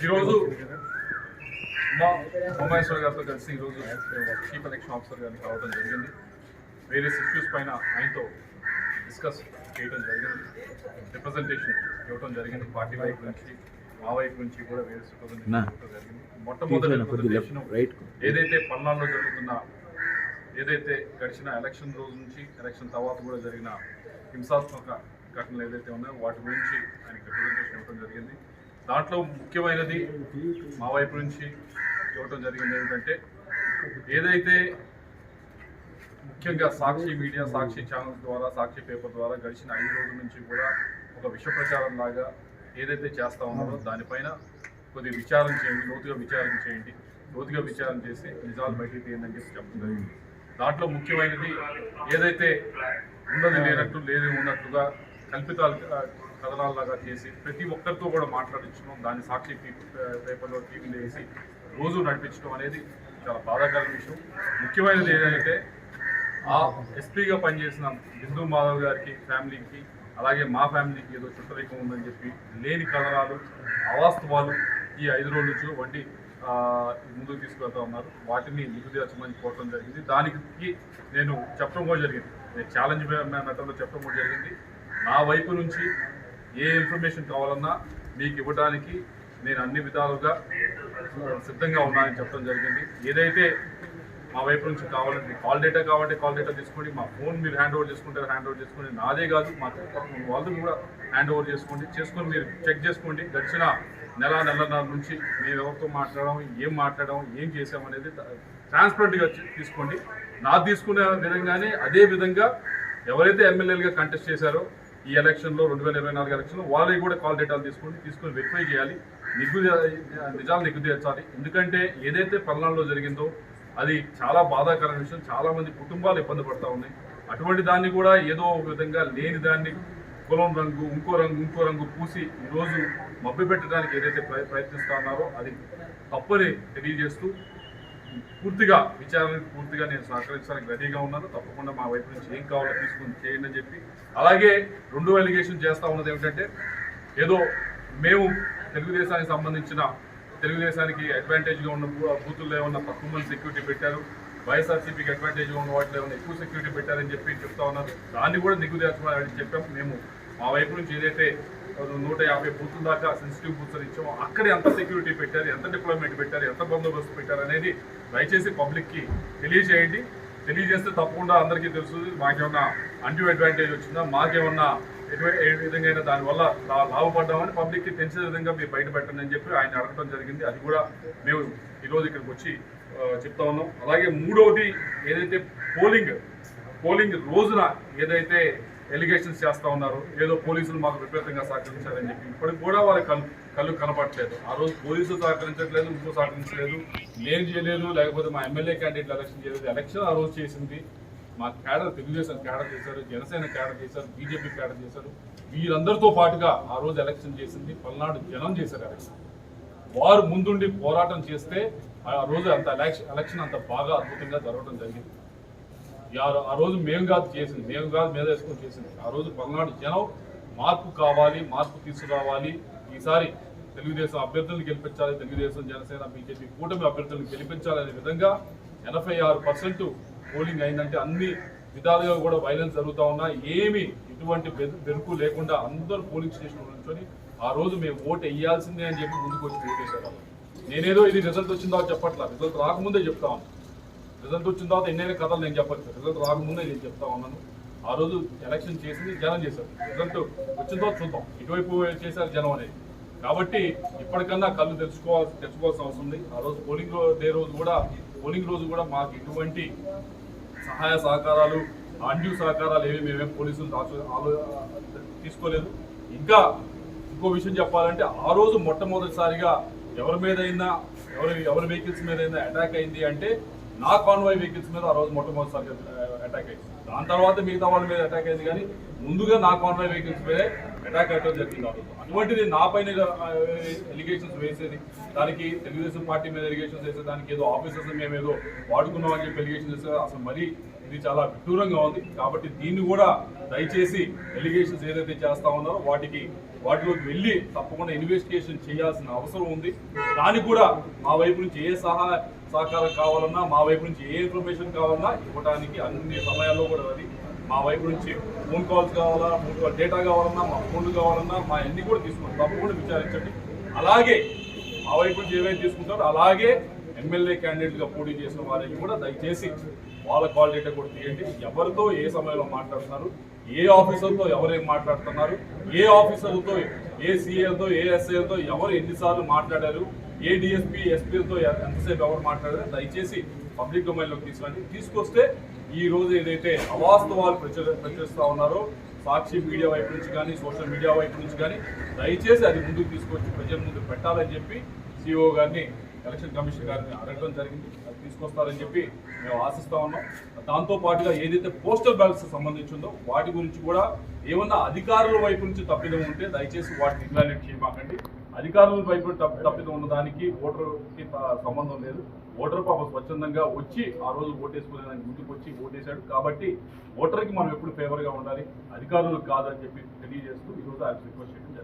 ఈరోజు ఉమామేశ్వర్ గారితో కలిసి ఈరోజు చీఫ్ ఎలక్షన్ ఆఫీసర్ గారిని కావడం జరిగింది. వేరియస్ ఇష్యూస్ పైన ఆయనతో డిస్కస్ చేయడం జరిగింది. రిప్రజెంటేషన్ ఇవ్వడం జరిగింది. పార్టీ వైపు నుంచి మా వైపు నుంచి కూడా వేరియస్ రిప్రజెంటేషన్ ఇవ్వడం జరిగింది. మొట్టమొదటి రిప్రజెంటేషన్ ఏదైతే పల్నాడులో జరుగుతున్న ఏదైతే గడిచిన ఎలక్షన్ రోజు నుంచి ఎలక్షన్ తర్వాత కూడా జరిగిన హింసాత్మక ఘటనలు ఏదైతే ఉన్నాయో వాటి గురించి ఆయనకి రిప్రజెంటేషన్ ఇవ్వడం జరిగింది. దాంట్లో ముఖ్యమైనది మా వైపు నుంచి ఇవ్వడం జరిగింది ఏంటంటే ఏదైతే ముఖ్యంగా సాక్షి మీడియా, సాక్షి ఛానల్స్ ద్వారా, సాక్షి పేపర్ ద్వారా గడిచిన 5 రోజుల నుంచి కూడా ఒక విష ప్రచారం లాగా ఏదైతే చేస్తూ ఉన్నారో దానిపైన కొద్దిగా విచారణ చేయండి, లోతుగా విచారణ చేసి నిజాలు బయటికి తీయండి అని చెప్పడం జరిగింది. దాంట్లో ముఖ్యమైనది ఏదైతే ఉన్నది లేనట్టు లేదు ఉన్నట్టుగా కల్పితాలు కథనాలలాగా చేసి ప్రతి ఒక్కరితో కూడా మాట్లాడించడం, దాన్ని సాక్షి పేపర్లో టీవీలో వేసి రోజు నడిపించడం అనేది చాలా బాధాకరమైన విషయం. ముఖ్యమైనది ఏదైతే ఆ ఎస్పీగా పనిచేసిన బిందు మాధవ్ గారికి ఫ్యామిలీకి అలాగే మా ఫ్యామిలీకి ఏదో చుట్టరికం ఉందని చెప్పి లేని కథనాలు, అవాస్తవాలు ఈ 5 రోజుల నుంచి వంటి ముందుకు తీసుకెళ్తా ఉన్నారు. వాటిని నిగుదీర్చమని కోరడం జరిగింది. దానికి నేను చెప్పడం కూడా జరిగింది, నేను ఛాలెంజ్ మెథడ్లో చెప్పడం కూడా జరిగింది. నా వైపు నుంచి ఏ ఇన్ఫర్మేషన్ కావాలన్నా మీకు ఇవ్వడానికి నేను అన్ని విధాలుగా సిద్ధంగా ఉన్నానని చెప్పడం జరిగింది. ఏదైతే మా వైపు నుంచి కావాలంటే కాల్ డేటా కావాలంటే కాల్ డేటా తీసుకోండి, మా ఫోన్ మీరు హ్యాండ్ ఓవర్ చేసుకుంటారు హ్యాండ్ ఓవర్ చేసుకోండి, నాదే కాదు మా వాళ్ళు కూడా హ్యాండ్ ఓవర్ చేసుకొని మీరు చెక్ చేసుకోండి. గడిచిన నెలన్నర నుంచి మేము ఎవరితో మాట్లాడడం, ఏం చేసామనేది ట్రాన్స్పరెంట్గా తీసుకోండి. నాది తీసుకునే విధంగానే అదే విధంగా ఎవరైతే ఎమ్మెల్యేలుగా కంటెస్ట్ చేశారో ఈ ఎలక్షన్లో 2024 ఎలక్షన్లో వాళ్ళకి కూడా కాల్ డేటాలు తీసుకొని వెరిఫై చేయాలి, నిజాలు నిగ్గుదేర్చాలి. ఎందుకంటే ఏదైతే పల్నాడులో జరిగిందో అది చాలా బాధాకరమైన విషయం. చాలామంది కుటుంబాలు ఇబ్బంది పడుతూ ఉన్నాయి. అటువంటి దాన్ని కూడా ఏదో ఒక విధంగా లేని దాన్ని కులం రంగు ఇంకో రంగు పూసి ఈరోజు మభ్యపెట్టడానికి ఏదైతే ప్రయత్నిస్తూ ఉన్నారో అది తప్పని తెలియజేస్తూ విచారణకు నేను సహకరించడానికి రెడీగా ఉన్నాను. తప్పకుండా మా వైపు నుంచి ఏం కావాలో తీసుకుని చేయండి అని చెప్పి, అలాగే 2 ఎలిగేషన్ చేస్తూ ఉన్నది ఏమిటంటే ఏదో మేము తెలుగుదేశానికి అడ్వాంటేజ్గా ఉన్న బూతుల్లో ఏమన్నా తక్కువ మంది సెక్యూరిటీ పెట్టారు, వైఎస్ఆర్సీపీకి అడ్వాంటేజ్గా ఉన్న వాటిలో ఏమైనా ఎక్కువ సెక్యూరిటీ పెట్టారని చెప్పి చెప్తా ఉన్నారు. దాన్ని కూడా నిగ్గుదేర్చమని చెప్పాం. మేము మా వైపు నుంచి ఏదైతే 150 బూతుల దాకా సెన్సిటివ్ బూత్స్ ఇచ్చామో అక్కడే ఎంత సెక్యూరిటీ పెట్టారు, ఎంత డిప్లాయ్మెంట్ పెట్టారు, ఎంత బందోబస్తు పెట్టారు అనేది దయచేసి పబ్లిక్కి తెలియజేస్తే తప్పకుండా అందరికీ తెలుసు. మాకేమన్నా అన్డ్యూ అడ్వాంటేజ్ వచ్చిందా, మాకేమన్నా ఏ విధంగా అయినా దానివల్ల లాభపడ్డామని పబ్లిక్కి తెలిసే విధంగా మీరు బయట పెట్టండి అని చెప్పి ఆయన అడగడం జరిగింది. అది కూడా మేము ఈరోజు ఇక్కడికి వచ్చి చెప్తా ఉన్నాం. అలాగే మూడవది ఏదైతే పోలింగ్ రోజున ఏదైతే ఎలిగేషన్స్ చేస్తూ ఉన్నారో ఏదో పోలీసులు మాకు విపరీతంగా సహకరించారని చెప్పి ఇప్పటికి కూడా వాళ్ళ కళ్ళు కనపడలేదు. ఆ రోజు పోలీసులు సహకరించట్లేదు, ఇంకో సహకరించలేదు, నేను చేయలేదు, లేకపోతే మా ఎమ్మెల్యే క్యాండిడేట్లు ఎలక్షన్ చేయలేదు. ఎలక్షన్ ఆ రోజు చేసింది మా క్యాడర్, తెలుగుదేశం క్యాడర్ చేశారు, జనసేన క్యాడర్ చేశారు, బీజేపీ క్యాడర్ చేశారు. వీరందరితో పాటుగా ఆ రోజు ఎలక్షన్ చేసింది పల్నాడు జనం చేశారు. ఎలక్షన్ వారు ముందుండి పోరాటం చేస్తే ఆ రోజు అంత ఎలక్షన్ అంత బాగా అద్భుతంగా జరగడం జరిగింది. ఆ రోజు మేము కాదు మీద వేసుకొని చేసింది. ఆ రోజు పల్నాడు జనం మార్పు కావాలి, మార్పు తీసుకురావాలి, ఈసారి తెలుగుదేశం అభ్యర్థులను గెలిపించాలి, తెలుగుదేశం జనసేన బీజేపీ కూటమి అభ్యర్థులను గెలిపించాలనే విధంగా 86% పోలింగ్ అయిందంటే అన్ని విధాలుగా కూడా వైలెన్స్ జరుగుతూ ఉన్నా ఏమి ఎటువంటి బెరుకు లేకుండా అందరూ పోలింగ్ స్టేషన్ నుంచొని ఆ రోజు మేము ఓటు వేయాల్సిందే అని చెప్పి ముందుకు వచ్చి ఓటేసేవాళ్ళం. నేనేదో ఇది రిజల్ట్ వచ్చిందో చెప్పట్లా, రిజల్ట్ రాకముందే చెప్తా ఉన్నాను. రిజల్ట్ వచ్చిన తర్వాత ఎన్నైనా కథలు నేను చెప్పట్లేదు, రిజల్ట్ రాకముందే నేను చెప్తా ఉన్నాను. ఆ రోజు ఎలక్షన్ చేసింది జనం చేశారు, రిజల్ట్ వచ్చిన తర్వాత చూద్దాం ఇటువైపు చేశారు జనం అనేది. కాబట్టి ఇప్పటికన్నా కళ్ళు తెచ్చుకోవాల్సిన అవసరం ఉంది. ఆ రోజు పోలింగ్ రోజు కూడా మాకు ఎటువంటి సహాయ సహకారాలు, అన్డ్యూ సహకారాలు ఏవి మేమేం పోలీసులు తీసుకోలేదు. ఇంకా ఇంకో విషయం చెప్పాలంటే ఆ రోజు మొట్టమొదటిసారిగా ఎవరి వెహికల్స్ మీద అయినా అటాక్ అయింది అంటే నా కాన్వాయ్ వెహికల్స్ మీద ఆ రోజు మొట్టమొదటిసారిగా అటాక్ అయింది. దాని తర్వాత మిగతా వాళ్ళ మీద అటాక్ అయింది, కానీ ముందుగా నా కాన్వాయ్ వెహికల్స్ మీదే అటాక్ అయ్యడం జరిగింది. ఆ రోజు అటువంటిది నా పైన ఎలిగేషన్స్ వేసేది, దానికి తెలుగుదేశం పార్టీ మీద ఎలిగేషన్స్ వేసేది, దానికి ఏదో ఆఫీసర్స్ మేము ఏదో వాడుకున్నామని చెప్పి ఎలిగేషన్ చేసేది అసలు మరీ ఇది చాలా విడ్డూరంగా ఉంది. కాబట్టి దీన్ని కూడా దయచేసి ఎలిగేషన్స్ ఏదైతే చేస్తా ఉన్నారో వాటిలోకి వెళ్ళి తప్పకుండా ఇన్వెస్టిగేషన్ చేయాల్సిన అవసరం ఉంది. దానికి కూడా మా వైపు నుంచి ఏ సహకారం కావాలన్నా, మా వైపు నుంచి ఏ ఇన్ఫర్మేషన్ కావాలన్నా ఇవ్వడానికి అన్ని సమయాల్లో కూడా అది మా వైపు నుంచి ఫోన్ కాల్స్ కావాలా, ఫోన్ కాల్ డేటా కావాలన్నా, మా ఫోన్లు కావాలన్నా మా అన్ని కూడా తీసుకోండి, తప్పకుండా విచారించండి. అలాగే మా వైపు నుంచి ఏవైతే తీసుకుంటారో అలాగే ఎమ్మెల్యే క్యాండిడేట్గా పోటీ చేసిన వారికి కూడా దయచేసి వాళ్ళ కాల్ డేటా కూడా తీయండి. ఎవరితో ఏ సమయంలో మాట్లాడుతున్నారు, ఏ ఆఫీసర్తో ఎవరేం మాట్లాడుతున్నారు, ఏ ఆఫీసర్లతో, ఏ సీఏలతో, ఏ ఎస్ఐలతో ఎవరు ఎన్నిసార్లు మాట్లాడారు, ఏ డిఎస్పీ ఎస్పీలతో ఎంతసేపు ఎవరు మాట్లాడారు, దయచేసి పబ్లిక్ డొమైన్లోకి తీసుకొస్తే ఈ రోజు ఏదైతే అవాస్తవాలు ప్రచురిస్తూ ఉన్నారో సాక్షి మీడియా వైపు నుంచి కానీ, సోషల్ మీడియా వైపు నుంచి కానీ దయచేసి అది ముందుకు తీసుకొచ్చి ప్రజల ముందు పెట్టాలని చెప్పి సిఇఓ గారిని, ఎలక్షన్ కమిషన్ గారిని అడగడం జరిగింది. అది తీసుకొస్తారని చెప్పి మేము ఆశిస్తా ఉన్నాం. దాంతో పాటుగా ఏదైతే పోస్టల్ బ్యాలెట్స్ సంబంధించిందో వాటి గురించి కూడా ఏమన్నా అధికారుల వైపు నుంచి తప్పిదం ఉంటే దయచేసి వాటిని ఇన్వాలిడేట్ చేయమాకండి. అధికారుల వైపు తప్పిదం ఉన్న దానికి ఓటర్కి సంబంధం లేదు. ఓటర్ పాపం స్వచ్ఛందంగా వచ్చి ఆ రోజు ఓటేసుకునేదానికి ముందుకు వచ్చి ఓటేశాడు. కాబట్టి ఓటర్కి మనం ఎప్పుడు ఫేవర్గా ఉండాలి, అధికారులకు కాదని చెప్పి తెలియజేస్తూ ఈరోజు ఆయన రిక్వెస్ట్ చేయడం